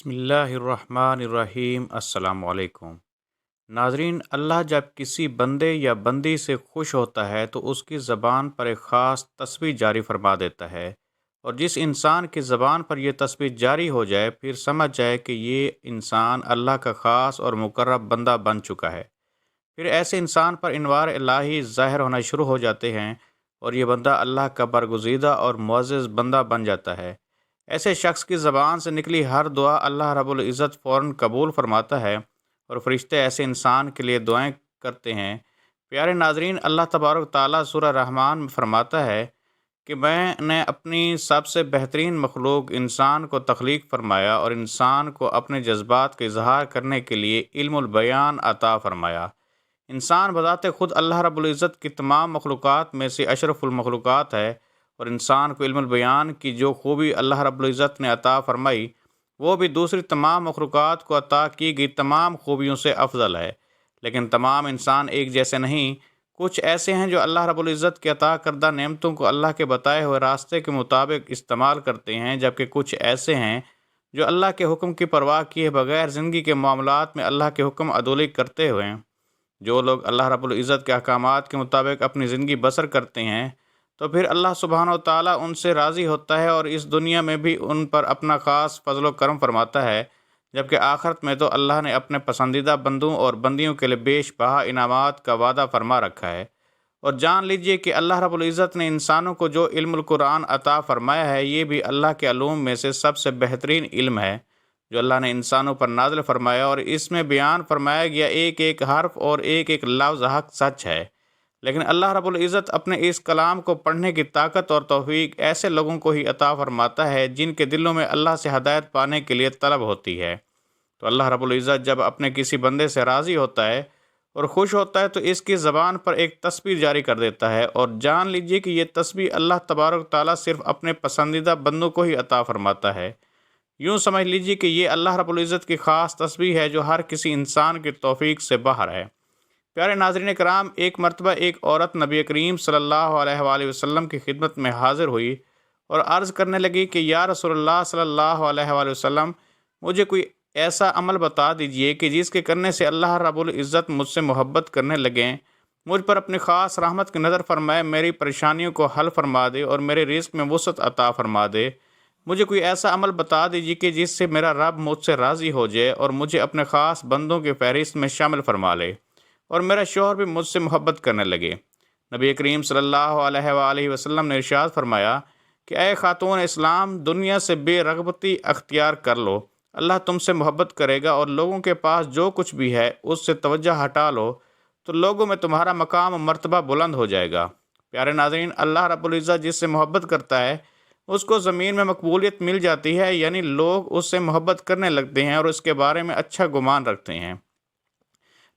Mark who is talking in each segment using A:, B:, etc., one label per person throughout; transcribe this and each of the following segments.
A: بسم اللہ الرحمن الرحیم۔ السلام علیکم ناظرین، اللہ جب کسی بندے یا بندی سے خوش ہوتا ہے تو اس کی زبان پر ایک خاص تسبیح جاری فرما دیتا ہے، اور جس انسان کی زبان پر یہ تسبیح جاری ہو جائے پھر سمجھ جائے کہ یہ انسان اللہ کا خاص اور مقرب بندہ بن چکا ہے۔ پھر ایسے انسان پر انوار الہی ظاہر ہونا شروع ہو جاتے ہیں اور یہ بندہ اللہ کا برگزیدہ اور معزز بندہ بن جاتا ہے۔ ایسے شخص کی زبان سے نکلی ہر دعا اللہ رب العزت فوراً قبول فرماتا ہے، اور فرشتے ایسے انسان کے لیے دعائیں کرتے ہیں۔ پیارے ناظرین، اللہ تبارک تعالیٰ سورہ رحمان میں فرماتا ہے کہ میں نے اپنی سب سے بہترین مخلوق انسان کو تخلیق فرمایا اور انسان کو اپنے جذبات کا اظہار کرنے کے لیے علم البیان عطا فرمایا۔ انسان بذات خود اللہ رب العزت کی تمام مخلوقات میں سے اشرف المخلوقات ہے، اور انسان کو علم البیان کی جو خوبی اللہ رب العزت نے عطا فرمائی وہ بھی دوسری تمام مخلوقات کو عطا کی گئی تمام خوبیوں سے افضل ہے۔ لیکن تمام انسان ایک جیسے نہیں، کچھ ایسے ہیں جو اللہ رب العزت کے عطا کردہ نعمتوں کو اللہ کے بتائے ہوئے راستے کے مطابق استعمال کرتے ہیں، جبکہ کچھ ایسے ہیں جو اللہ کے حکم کی پرواہ کیے بغیر زندگی کے معاملات میں اللہ کے حکم عدولی کرتے ہوئے۔ جو لوگ اللہ رب العزت کے احکامات کے مطابق اپنی زندگی بسر کرتے ہیں تو پھر اللہ سبحانہ و تعالیٰ ان سے راضی ہوتا ہے اور اس دنیا میں بھی ان پر اپنا خاص فضل و کرم فرماتا ہے، جبکہ آخرت میں تو اللہ نے اپنے پسندیدہ بندوں اور بندیوں کے لیے بیش بہا انعامات کا وعدہ فرما رکھا ہے۔ اور جان لیجئے کہ اللہ رب العزت نے انسانوں کو جو علم القرآن عطا فرمایا ہے یہ بھی اللہ کے علوم میں سے سب سے بہترین علم ہے جو اللہ نے انسانوں پر نازل فرمایا، اور اس میں بیان فرمایا گیا ایک ایک حرف اور ایک ایک لفظ حق سچ ہے۔ لیکن اللہ رب العزت اپنے اس کلام کو پڑھنے کی طاقت اور توفیق ایسے لوگوں کو ہی عطا فرماتا ہے جن کے دلوں میں اللہ سے ہدایت پانے کے لیے طلب ہوتی ہے۔ تو اللہ رب العزت جب اپنے کسی بندے سے راضی ہوتا ہے اور خوش ہوتا ہے تو اس کی زبان پر ایک تسبیح جاری کر دیتا ہے، اور جان لیجئے کہ یہ تسبیح اللہ تبارک تعالیٰ صرف اپنے پسندیدہ بندوں کو ہی عطا فرماتا ہے۔ یوں سمجھ لیجئے کہ یہ اللہ رب العزت کی خاص تسبیح ہے جو ہر کسی انسان کی توفیق سے باہر ہے۔ پیارے ناظرین کرام، ایک مرتبہ ایک عورت نبی کریم صلی اللہ علیہ وآلہ وسلم کی خدمت میں حاضر ہوئی اور عرض کرنے لگی کہ یا رسول اللہ صلی اللہ علیہ وآلہ وسلم، مجھے کوئی ایسا عمل بتا دیجئے کہ جس کے کرنے سے اللہ رب العزت مجھ سے محبت کرنے لگیں، مجھ پر اپنی خاص رحمت کی نظر فرمائے، میری پریشانیوں کو حل فرما دے اور میرے رزق میں وسعت عطا فرما دے۔ مجھے کوئی ایسا عمل بتا دیجیے کہ جس سے میرا رب مجھ سے راضی ہو جائے اور مجھے اپنے خاص بندوں کی فہرست میں شامل فرما لے، اور میرا شوہر بھی مجھ سے محبت کرنے لگے۔ نبی کریم صلی اللہ علیہ وآلہ وسلم نے ارشاد فرمایا کہ اے خاتون اسلام، دنیا سے بے رغبتی اختیار کر لو، اللہ تم سے محبت کرے گا، اور لوگوں کے پاس جو کچھ بھی ہے اس سے توجہ ہٹا لو تو لوگوں میں تمہارا مقام و مرتبہ بلند ہو جائے گا۔ پیارے ناظرین، اللہ رب العزت جس سے محبت کرتا ہے اس کو زمین میں مقبولیت مل جاتی ہے، یعنی لوگ اس سے محبت کرنے لگتے ہیں اور اس کے بارے میں اچھا گمان رکھتے ہیں۔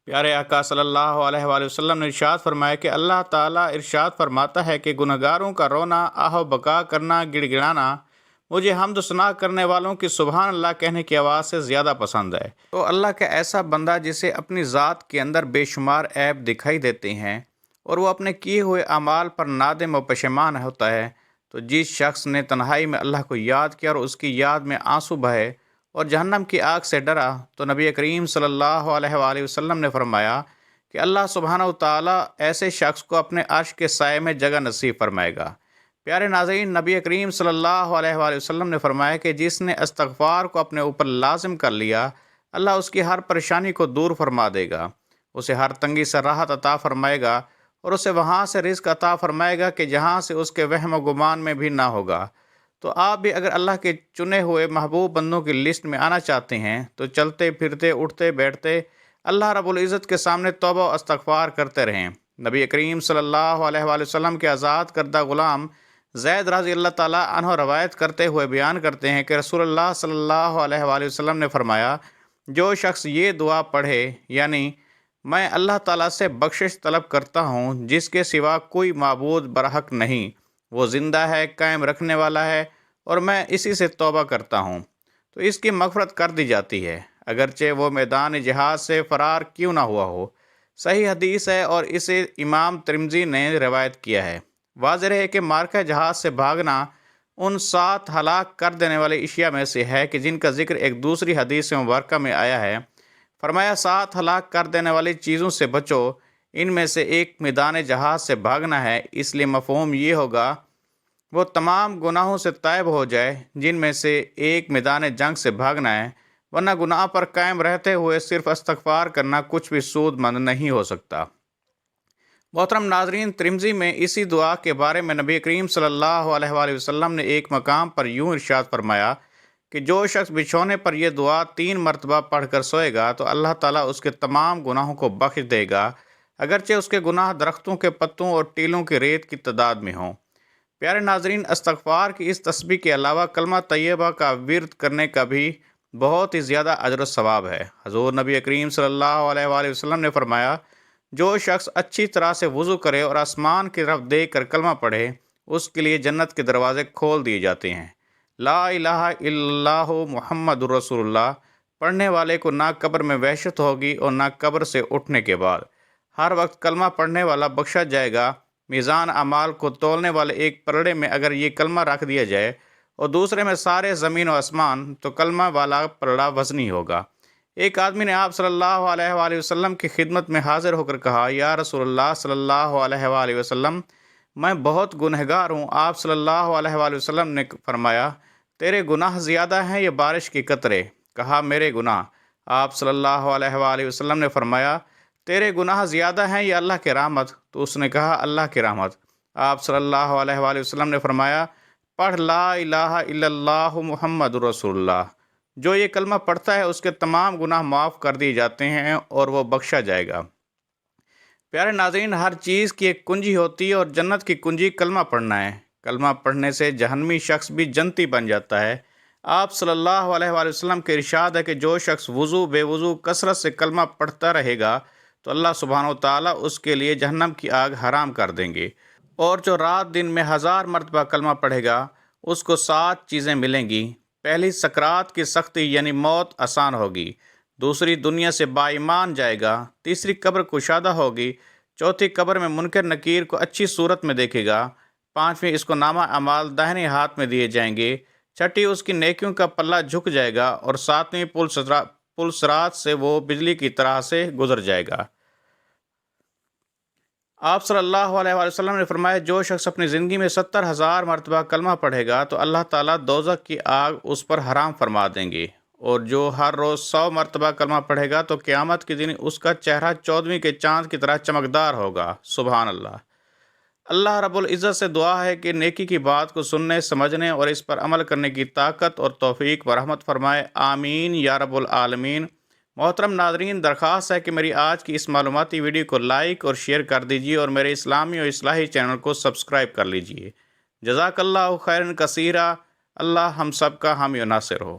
A: پیارے آقا صلی اللہ علیہ وآلہ وسلم نے ارشاد فرمایا کہ اللہ تعالیٰ ارشاد فرماتا ہے کہ گنہگاروں کا رونا، آہ و بکا کرنا، گڑ گڑانا مجھے حمد و ثنا کرنے والوں کی سبحان اللہ کہنے کی آواز سے زیادہ پسند ہے۔ تو اللہ کا ایسا بندہ جسے اپنی ذات کے اندر بے شمار عیب دکھائی دیتے ہیں اور وہ اپنے کیے ہوئے اعمال پر نادم و پشیمان ہوتا ہے، تو جس شخص نے تنہائی میں اللہ کو یاد کیا اور اس کی یاد میں آنسو بہے اور جہنم کی آگ سے ڈرا، تو نبی کریم صلی اللہ علیہ وآلہ وسلم نے فرمایا کہ اللہ سبحانہ و تعالیٰ ایسے شخص کو اپنے عرش کے سائے میں جگہ نصیب فرمائے گا۔ پیارے ناظرین، نبی کریم صلی اللہ علیہ وآلہ وسلم نے فرمایا کہ جس نے استغفار کو اپنے اوپر لازم کر لیا، اللہ اس کی ہر پریشانی کو دور فرما دے گا، اسے ہر تنگی سے راحت عطا فرمائے گا، اور اسے وہاں سے رزق عطا فرمائے گا کہ جہاں سے اس کے وہم و گمان میں بھی نہ ہوگا۔ تو آپ بھی اگر اللہ کے چنے ہوئے محبوب بندوں کی لسٹ میں آنا چاہتے ہیں تو چلتے پھرتے اٹھتے بیٹھتے اللہ رب العزت کے سامنے توبہ و استغفار کرتے رہیں۔ نبی کریم صلی اللہ علیہ وآلہ وسلم کے آزاد کردہ غلام زید رضی اللہ تعالیٰ عنہ روایت کرتے ہوئے بیان کرتے ہیں کہ رسول اللہ صلی اللہ علیہ وآلہ وسلم نے فرمایا، جو شخص یہ دعا پڑھے، یعنی میں اللہ تعالیٰ سے بخشش طلب کرتا ہوں جس کے سوا کوئی معبود برحق نہیں، وہ زندہ ہے، قائم رکھنے والا ہے، اور میں اسی سے توبہ کرتا ہوں، تو اس کی مغفرت کر دی جاتی ہے، اگرچہ وہ میدان جہاد سے فرار کیوں نہ ہوا ہو۔ صحیح حدیث ہے اور اسے امام ترمذی نے روایت کیا ہے۔ واضح ہے کہ مارکہ جہاد سے بھاگنا ان 7 ہلاک کر دینے والی اشیاء میں سے ہے کہ جن کا ذکر ایک دوسری حدیث مبارکہ میں آیا ہے۔ فرمایا 7 ہلاک کر دینے والی چیزوں سے بچو، ان میں سے ایک میدان جہاد سے بھاگنا ہے۔ اس لیے مفہوم یہ ہوگا وہ تمام گناہوں سے تائب ہو جائے جن میں سے ایک میدان جنگ سے بھاگنا ہے، ورنہ گناہ پر قائم رہتے ہوئے صرف استغفار کرنا کچھ بھی سود مند نہیں ہو سکتا۔ محترم ناظرین، ترمذی میں اسی دعا کے بارے میں نبی کریم صلی اللہ علیہ وآلہ وسلم نے ایک مقام پر یوں ارشاد فرمایا کہ جو شخص بچھونے پر یہ دعا 3 مرتبہ پڑھ کر سوئے گا تو اللہ تعالیٰ اس کے تمام گناہوں کو بخش دے گا، اگرچہ اس کے گناہ درختوں کے پتوں اور ٹیلوں کی ریت کی تعداد میں ہوں۔ پیارے ناظرین، استغفار کی اس تسبیح کے علاوہ کلمہ طیبہ کا ورد کرنے کا بھی بہت ہی زیادہ اجر و ثواب ہے۔ حضور نبی کریم صلی اللہ علیہ وآلہ وسلم نے فرمایا، جو شخص اچھی طرح سے وضو کرے اور آسمان کی طرف دیکھ کر کلمہ پڑھے، اس کے لیے جنت کے دروازے کھول دیے جاتے ہیں۔ لا الہ الا اللہ محمد رسول اللہ پڑھنے والے کو نہ قبر میں وحشت ہوگی اور نہ قبر سے اٹھنے کے بعد۔ ہر وقت کلمہ پڑھنے والا بخشا جائے گا۔ میزان اعمال کو تولنے والے ایک پلڑے میں اگر یہ کلمہ رکھ دیا جائے اور دوسرے میں سارے زمین و آسمان، تو کلمہ والا پلڑا وزنی ہوگا۔ ایک آدمی نے آپ صلی اللہ علیہ وآلہ وسلم کی خدمت میں حاضر ہو کر کہا، یا رسول اللہ صلی اللہ علیہ وآلہ وسلم، میں بہت گنہگار ہوں۔ آپ صلی اللہ علیہ وآلہ وسلم نے فرمایا، تیرے گناہ زیادہ ہیں یا بارش کے قطرے؟ کہا، میرے گناہ۔ آپ صلی اللہ علیہ وآلہ وسلم نے فرمایا، تیرے گناہ زیادہ ہیں یا اللہ کی رحمت؟ تو اس نے کہا، اللہ کی رحمت۔ آپ صلی اللہ علیہ وآلہ وسلم نے فرمایا، پڑھ لا الہ الا اللہ محمد رسول اللہ۔ جو یہ کلمہ پڑھتا ہے اس کے تمام گناہ معاف کر دیے جاتے ہیں اور وہ بخشا جائے گا۔ پیارے ناظرین، ہر چیز کی ایک کنجی ہوتی ہے اور جنت کی کنجی کلمہ پڑھنا ہے۔ کلمہ پڑھنے سے جہنمی شخص بھی جنتی بن جاتا ہے۔ آپ صلی اللہ علیہ وآلہ وسلم کے ارشاد ہے کہ جو شخص وضو بے وضو کثرت سے کلمہ پڑھتا رہے گا تو اللہ سبحانہ و تعالیٰ اس کے لیے جہنم کی آگ حرام کر دیں گے، اور جو رات دن میں 1000 مرتبہ کلمہ پڑھے گا اس کو 7 چیزیں ملیں گی۔ پہلی، سکرات کی سختی یعنی موت آسان ہوگی۔ دوسری، دنیا سے با ایمان جائے گا۔ تیسری، قبر کشادہ ہوگی۔ چوتھی، قبر میں منکر نکیر کو اچھی صورت میں دیکھے گا۔ پانچویں، اس کو نامہ اعمال داہنے ہاتھ میں دیے جائیں گے۔ چھٹی، اس کی نیکیوں کا پلہ جھک جائے گا، اور ساتویں، پل صراط سے وہ بجلی کی طرح سے گزر جائے گا۔ آپ صلی اللہ علیہ وآلہ وسلم نے فرمایا، جو شخص اپنی زندگی میں 70,000 مرتبہ کلمہ پڑھے گا تو اللہ تعالیٰ دوزخ کی آگ اس پر حرام فرما دیں گے، اور جو ہر روز 100 مرتبہ کلمہ پڑھے گا تو قیامت کے دن اس کا چہرہ 14ویں کے چاند کی طرح چمکدار ہوگا۔ سبحان اللہ۔ اللہ رب العزت سے دعا ہے کہ نیکی کی بات کو سننے، سمجھنے اور اس پر عمل کرنے کی طاقت اور توفیق و رحمت فرمائے، آمین یا رب العالمین۔ محترم ناظرین، درخواست ہے کہ میری آج کی اس معلوماتی ویڈیو کو لائک اور شیئر کر دیجیے اور میرے اسلامی اور اصلاحی چینل کو سبسکرائب کر لیجیے۔ جزاک اللہ خیرن کثیرہ۔ اللہ ہم سب کا حامی و ناصر ہو۔